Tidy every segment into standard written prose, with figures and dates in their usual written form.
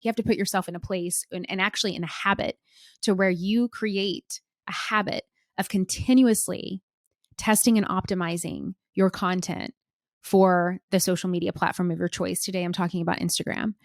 You have to put yourself in a place and actually in a habit to where you create a habit of continuously testing and optimizing your content for the social media platform of your choice. Today, I'm talking about Instagram,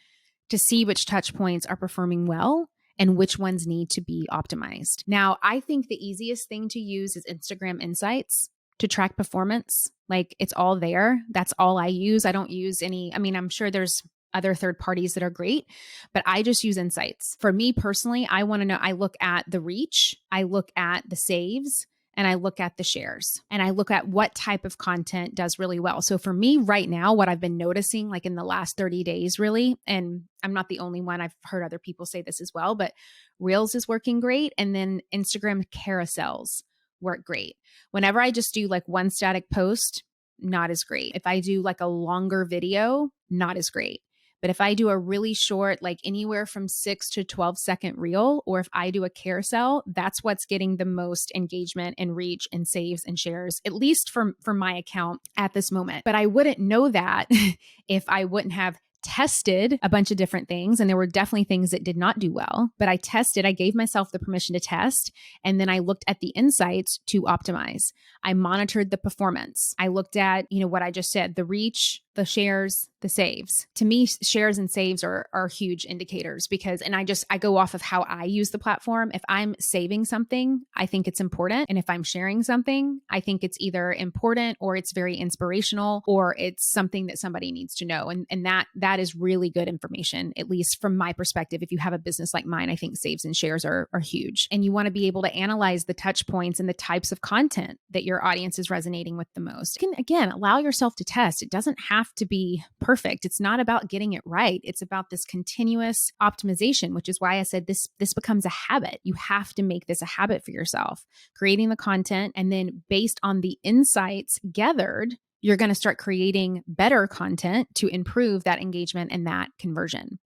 to see which touch points are performing well and which ones need to be optimized. Now, I think the easiest thing to use is Instagram Insights to track performance. Like, it's all there. That's all I use. I don't use any, I mean, I'm sure there's other third parties that are great, but I just use Insights. For me personally, I want to know, I look at the reach, I look at the saves, and I look at the shares, and I look at what type of content does really well. So for me right now, what I've been noticing like in the last 30 days really, and I'm not the only one, I've heard other people say this as well, but Reels is working great. And then Instagram carousels work great. Whenever I just do like one static post, not as great. If I do like a longer video, not as great. But if I do a really short, like anywhere from 6 to 12-second reel, or if I do a carousel, that's what's getting the most engagement and reach and saves and shares, at least for my account at this moment. But I wouldn't know that if I wouldn't have tested a bunch of different things. And there were definitely things that did not do well, but I tested, I gave myself the permission to test. And then I looked at the insights to optimize. I monitored the performance. I looked at, what I just said, the reach, the shares, the saves. To me, shares and saves are huge indicators because, and I go off of how I use the platform. If I'm saving something, I think it's important. And if I'm sharing something, I think it's either important or it's very inspirational or it's something that somebody needs to know. And that is really good information, at least from my perspective. If you have a business like mine, I think saves and shares are huge. And you want to be able to analyze the touch points and the types of content that your audience is resonating with the most. You can, again, allow yourself to test. It doesn't have to be perfect. It's not about getting it right. It's about this continuous optimization, which is why I said this becomes a habit. You have to make this a habit for yourself, creating the content. And then based on the insights gathered, you're going to start creating better content to improve that engagement and that conversion.